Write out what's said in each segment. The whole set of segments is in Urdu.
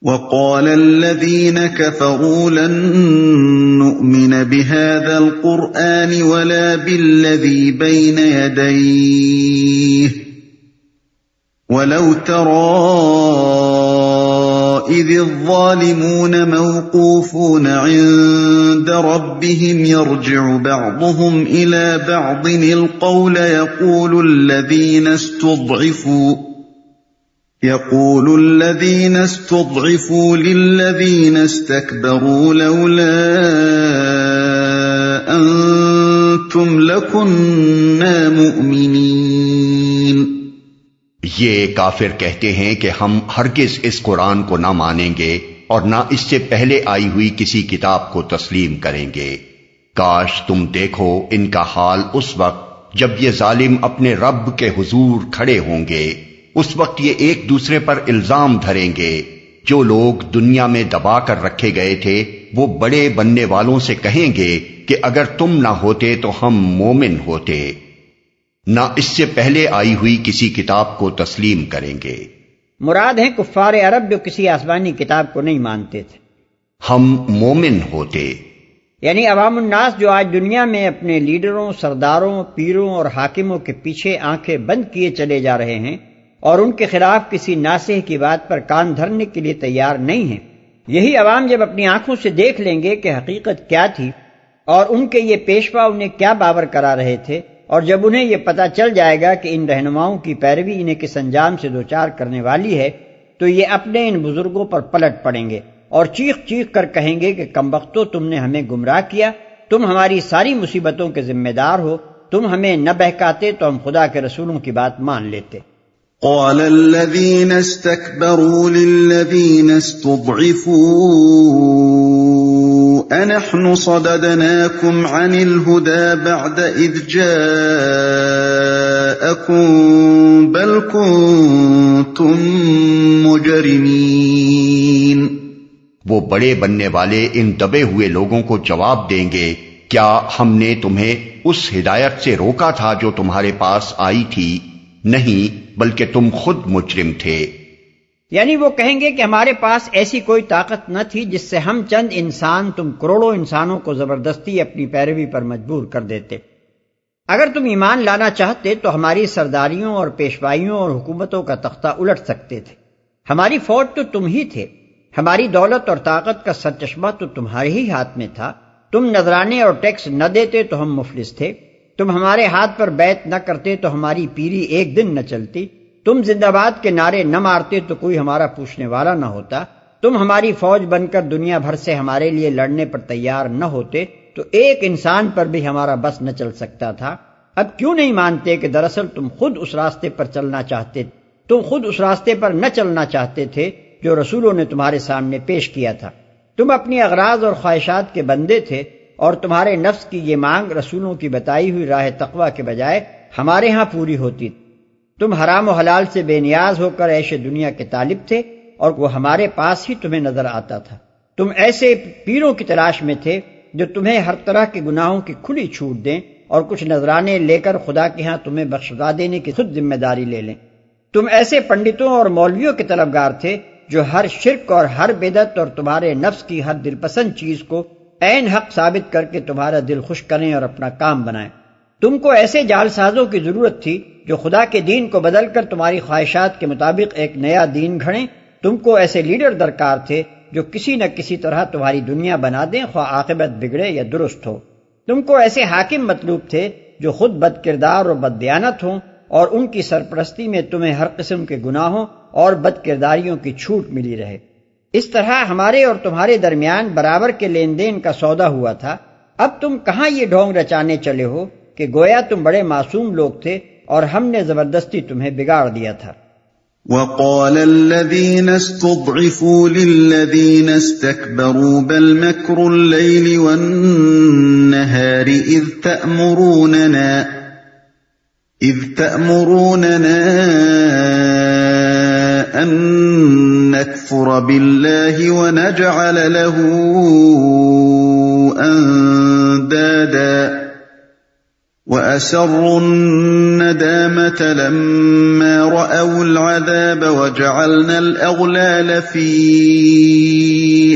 وقال الذين كفروا لن نؤمن بهذا القرآن ولا بالذي بين يديه ولو ترى إذ الظالمون موقوفون عند ربهم يرجع بعضهم إلى بعض القول يقول الذين استضعفوا للذين استكبروا لولا أنتم لكنا مؤمنين۔ یہ کافر کہتے ہیں کہ ہم ہرگز اس قرآن کو نہ مانیں گے اور نہ اس سے پہلے آئی ہوئی کسی کتاب کو تسلیم کریں گے۔ کاش تم دیکھو ان کا حال اس وقت جب یہ ظالم اپنے رب کے حضور کھڑے ہوں گے، اس وقت یہ ایک دوسرے پر الزام دھریں گے۔ جو لوگ دنیا میں دبا کر رکھے گئے تھے وہ بڑے بننے والوں سے کہیں گے کہ اگر تم نہ ہوتے تو ہم مومن ہوتے، نہ اس سے پہلے آئی ہوئی کسی کتاب کو تسلیم کریں گے۔ مراد ہیں کفار عرب جو کسی آسمانی کتاب کو نہیں مانتے تھے۔ ہم مومن ہوتے یعنی عوام الناس جو آج دنیا میں اپنے لیڈروں، سرداروں، پیروں اور حاکموں کے پیچھے آنکھیں بند کیے چلے جا رہے ہیں اور ان کے خلاف کسی ناصح کی بات پر کان دھرنے کے لیے تیار نہیں ہیں، یہی عوام جب اپنی آنکھوں سے دیکھ لیں گے کہ حقیقت کیا تھی اور ان کے یہ پیشوا انہیں کیا باور کرا رہے تھے، اور جب انہیں یہ پتہ چل جائے گا کہ ان رہنماؤں کی پیروی انہیں کس انجام سے دوچار کرنے والی ہے، تو یہ اپنے ان بزرگوں پر پلٹ پڑیں گے اور چیخ چیخ کر کہیں گے کہ کمبختو، تم نے ہمیں گمراہ کیا، تم ہماری ساری مصیبتوں کے ذمہ دار ہو، تم ہمیں نہ بہکاتے تو ہم خدا کے رسولوں کی بات مان لیتے۔ قال الذين استكبروا للذين استضعفوا أنحن صددناكم عن الهدى بعد إذ جاءكم بل كنتم مجرمين۔ وہ بڑے بننے والے ان دبے ہوئے لوگوں کو جواب دیں گے، کیا ہم نے تمہیں اس ہدایت سے روکا تھا جو تمہارے پاس آئی تھی؟ نہیں، بلکہ تم خود مجرم تھے۔ یعنی وہ کہیں گے کہ ہمارے پاس ایسی کوئی طاقت نہ تھی جس سے ہم چند انسان تم کروڑوں انسانوں کو زبردستی اپنی پیروی پر مجبور کر دیتے۔ اگر تم ایمان لانا چاہتے تو ہماری سرداریوں اور پیشوائیوں اور حکومتوں کا تختہ الٹ سکتے تھے۔ ہماری فوج تو تم ہی تھے، ہماری دولت اور طاقت کا سرچشمہ تو تمہارے ہی ہاتھ میں تھا۔ تم نذرانے اور ٹیکس نہ دیتے تو ہم مفلس تھے، تم ہمارے ہاتھ پر بیعت نہ کرتے تو ہماری پیری ایک دن نہ چلتی، تم زندہ باد کے نعرے نہ مارتے تو کوئی ہمارا پوچھنے والا نہ ہوتا، تم ہماری فوج بن کر دنیا بھر سے ہمارے لیے لڑنے پر تیار نہ ہوتے تو ایک انسان پر بھی ہمارا بس نہ چل سکتا تھا۔ اب کیوں نہیں مانتے کہ دراصل تم خود اس راستے پر نہ چلنا چاہتے تھے جو رسولوں نے تمہارے سامنے پیش کیا تھا۔ تم اپنی اغراض اور خواہشات کے بندے تھے اور تمہارے نفس کی یہ مانگ رسولوں کی بتائی ہوئی راہ تقویٰ کے بجائے ہمارے ہاں پوری ہوتی۔ تم حرام و حلال سے بے نیاز ہو کر عیش دنیا کے طالب تھے اور وہ ہمارے پاس ہی تمہیں نظر آتا تھا۔ تم ایسے پیروں کی تلاش میں تھے جو تمہیں ہر طرح کے گناہوں کی کھلی چھوٹ دیں اور کچھ نذرانے لے کر خدا کے ہاں تمہیں بخشوا دینے کی خود ذمہ داری لے لیں۔ تم ایسے پنڈتوں اور مولویوں کے طلبگار تھے جو ہر شرک اور ہر بدعت اور تمہارے نفس کی ہر دل پسند چیز کو عین حق ثابت کر کے تمہارا دل خوش کریں اور اپنا کام بنائیں۔ تم کو ایسے جال سازوں کی ضرورت تھی جو خدا کے دین کو بدل کر تمہاری خواہشات کے مطابق ایک نیا دین گھڑیں۔ تم کو ایسے لیڈر درکار تھے جو کسی نہ کسی طرح تمہاری دنیا بنا دیں، خواہ عاقبت بگڑے یا درست ہو۔ تم کو ایسے حاکم مطلوب تھے جو خود بد کردار اور بد دیانت ہوں اور ان کی سرپرستی میں تمہیں ہر قسم کے گناہوں اور بد کرداریوں کی چھوٹ ملی رہے۔ اس طرح ہمارے اور تمہارے درمیان برابر کے لین دین کا سودا ہوا تھا۔ اب تم کہاں یہ ڈھونگ رچانے چلے ہو کہ گویا تم بڑے معصوم لوگ تھے اور ہم نے زبردستی تمہیں بگاڑ دیا تھا۔ وقال الذين استضعفوا للذين استكبروا بل مكر الليل والنهار إذ تأمروننا أن نكفر بالله ونجعل له أندادا وَأَسَرُّوا النَّدَامَةَ لَمَّا رَأَوُا الْعَذَابَ وَجَعَلْنَا الْأَغْلَالَ فِي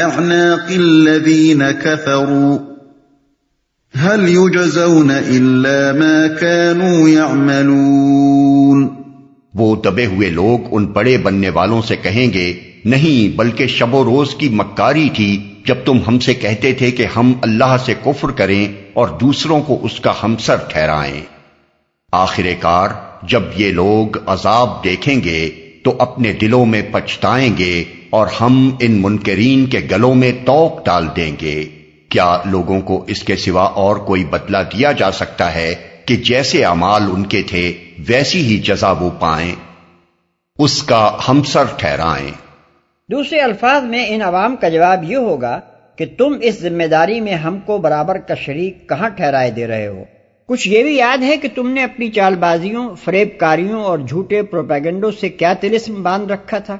أَعْنَاقِ الَّذِينَ كَفَرُوا هَلْ يُجْزَوْنَ إِلَّا مَا كَانُوا يَعْمَلُونَ۔ وہ دبے ہوئے لوگ ان بڑے بننے والوں سے کہیں گے، نہیں بلکہ شب و روز کی مکاری تھی جب تم ہم سے کہتے تھے کہ ہم اللہ سے کفر کریں اور دوسروں کو اس کا ہمسر ٹھہرائیں۔ آخر کار جب یہ لوگ عذاب دیکھیں گے تو اپنے دلوں میں پچھتائیں گے اور ہم ان منکرین کے گلوں میں توق ڈال دیں گے۔ کیا لوگوں کو اس کے سوا اور کوئی بدلہ دیا جا سکتا ہے کہ جیسے اعمال ان کے تھے ویسی ہی جزا وہ پائیں؟ اس کا ہمسر ٹھہرائیں۔ دوسرے الفاظ میں ان عوام کا جواب یہ ہوگا کہ تم اس ذمہ داری میں ہم کو برابر کا شریک کہاں ٹھہرائے دے رہے ہو؟ کچھ یہ بھی یاد ہے کہ تم نے اپنی چال بازیوں، فریب کاریوں اور جھوٹے پروپیگنڈوں سے کیا طلسم باندھ رکھا تھا،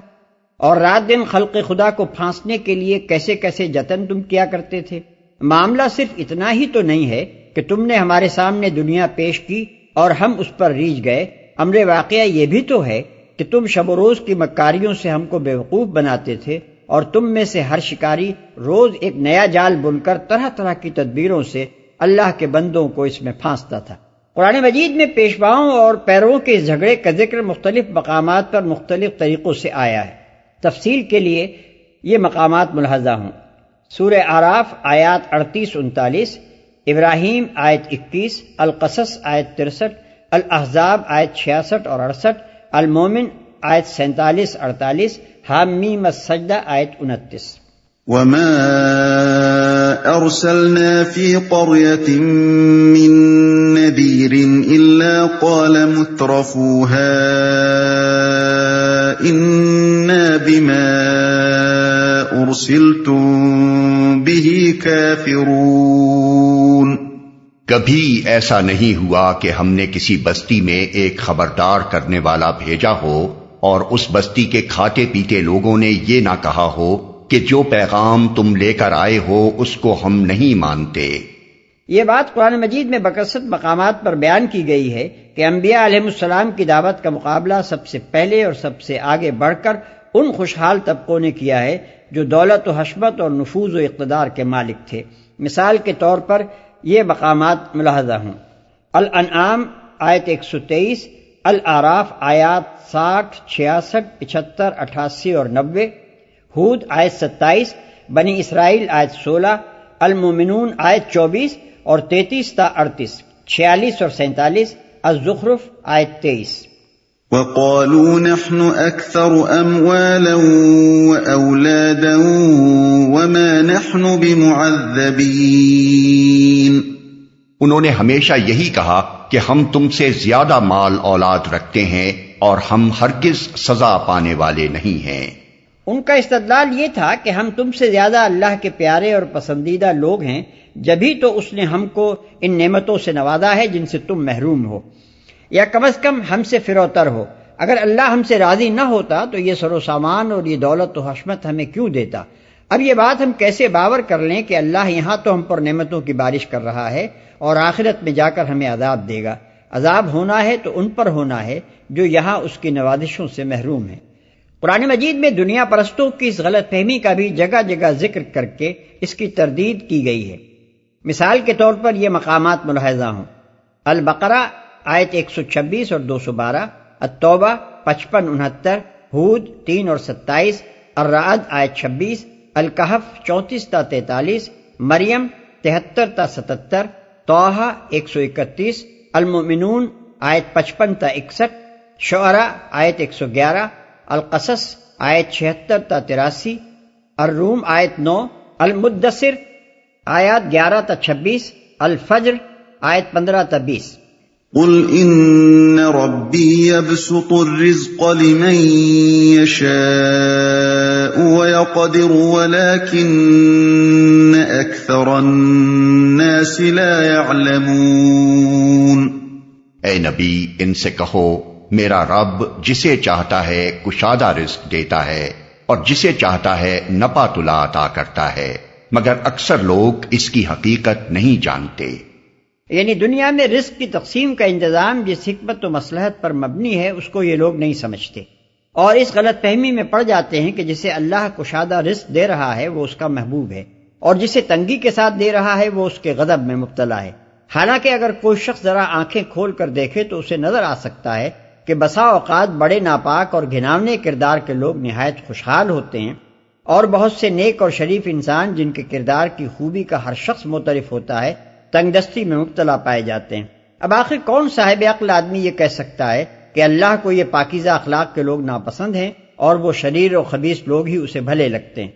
اور رات دن خلق خدا کو پھانسنے کے لیے کیسے کیسے جتن تم کیا کرتے تھے۔ معاملہ صرف اتنا ہی تو نہیں ہے کہ تم نے ہمارے سامنے دنیا پیش کی اور ہم اس پر ریجھ گئے، امر واقعہ یہ بھی تو ہے کہ تم شب و روز کی مکاریوں سے ہم کو بیوقوف بناتے تھے، اور تم میں سے ہر شکاری روز ایک نیا جال بن کر طرح طرح کی تدبیروں سے اللہ کے بندوں کو اس میں پھانستا تھا۔ قرآن مجید میں پیشواؤں اور پیرووں کے جھگڑے کا ذکر مختلف مقامات پر مختلف طریقوں سے آیا ہے۔ تفصیل کے لیے یہ مقامات ملاحظہ ہوں۔ سورہ اعراف آیات 38-39، ابراہیم آیت 21، القصص آیت 63، الاحزاب آیت 66 اور 68، المومن آیت 47-48، حامیم السجدہ آیت 29۔ وَمَا أَرْسَلْنَا فِي قَرْيَةٍ مِّن نَّذِيرٍ إِلَّا قَالَ مُتْرَفُوهَا إِنَّا بِمَا أُرْسِلْتُم بِهِ كَافِرُونَ۔ کبھی ایسا نہیں ہوا کہ ہم نے کسی بستی میں ایک خبردار کرنے والا بھیجا ہو اور اس بستی کے کھاتے پیتے لوگوں نے یہ نہ کہا ہو کہ جو پیغام تم لے کر آئے ہو اس کو ہم نہیں مانتے۔ یہ بات قرآن مجید میں بکثرت مقامات پر بیان کی گئی ہے کہ انبیاء علیہ السلام کی دعوت کا مقابلہ سب سے پہلے اور سب سے آگے بڑھ کر ان خوشحال طبقوں نے کیا ہے جو دولت و حشمت اور نفوذ و اقتدار کے مالک تھے۔ مثال کے طور پر یہ مقامات ملاحظہ ہوں۔ الانعام آیت 123، الاعراف آیات 60، 66، 75، 88 اور 90، ہود آیت 27، بنی اسرائیل آیت 16، المومنون آیت 24 اور 33 تا 38، 46 اور 47، الزخرف آیت 23۔ وَقَالُوا نَحْنُ أَكْثَرُ أَمْوَالًا وَأَوْلَادًا وَمَا نَحْنُ بِمُعَذَّبِينَ۔ انہوں نے ہمیشہ یہی کہا کہ ہم تم سے زیادہ مال اولاد رکھتے ہیں اور ہم ہرگز سزا پانے والے نہیں ہیں۔ ان کا استدلال یہ تھا کہ ہم تم سے زیادہ اللہ کے پیارے اور پسندیدہ لوگ ہیں، جبھی تو اس نے ہم کو ان نعمتوں سے نوازا ہے جن سے تم محروم ہو، یا کم از کم ہم سے فروتر ہو۔ اگر اللہ ہم سے راضی نہ ہوتا تو یہ سر و سامان اور یہ دولت و حشمت ہمیں کیوں دیتا؟ اب یہ بات ہم کیسے باور کر لیں کہ اللہ یہاں تو ہم پر نعمتوں کی بارش کر رہا ہے اور آخرت میں جا کر ہمیں عذاب دے گا؟ عذاب ہونا ہے تو ان پر ہونا ہے جو یہاں اس کی نوازشوں سے محروم ہیں۔ قرآن مجید میں دنیا پرستوں کی اس غلط فہمی کا بھی جگہ جگہ ذکر کر کے اس کی تردید کی گئی ہے۔ مثال کے طور پر یہ مقامات ملاحظہ ہوں۔ البقرہ آیت 126 اور 212، التوبہ 55-69، ہود 3 اور 27، الرعد آیت 26، الکہف 34 تا 43، مریم 73 تا 77، طٰہٰ 131، المؤمنون آیت 55 تا 61، شعراء آیت 111، القصص آیت 76 تا 83، الروم آیت 9، المدثر آیات 11 تا 26، الفجر آیت 15 تا 20۔ قل ان ربی یبسط الرزق لمن یشاء ویقدر ولكن اکثر الناس لا يعلمون۔ اے نبی ان سے کہو میرا رب جسے چاہتا ہے کشادہ رزق دیتا ہے اور جسے چاہتا ہے نپا تلا عطا کرتا ہے، مگر اکثر لوگ اس کی حقیقت نہیں جانتے۔ یعنی دنیا میں رزق کی تقسیم کا انتظام جس حکمت و مصلحت پر مبنی ہے اس کو یہ لوگ نہیں سمجھتے، اور اس غلط فہمی میں پڑ جاتے ہیں کہ جسے اللہ کشادہ رزق دے رہا ہے وہ اس کا محبوب ہے، اور جسے تنگی کے ساتھ دے رہا ہے وہ اس کے غضب میں مبتلا ہے۔ حالانکہ اگر کوئی شخص ذرا آنکھیں کھول کر دیکھے تو اسے نظر آ سکتا ہے کہ بسا اوقات بڑے ناپاک اور گھناونے کردار کے لوگ نہایت خوشحال ہوتے ہیں، اور بہت سے نیک اور شریف انسان جن کے کردار کی خوبی کا ہر شخص معترف ہوتا ہے تنگ دستی میں مبتلا پائے جاتے ہیں۔ اب آخر کون صاحب عقل آدمی یہ کہہ سکتا ہے کہ اللہ کو یہ پاکیزہ اخلاق کے لوگ ناپسند ہیں اور وہ شریر و خبیث لوگ ہی اسے بھلے لگتے ہیں؟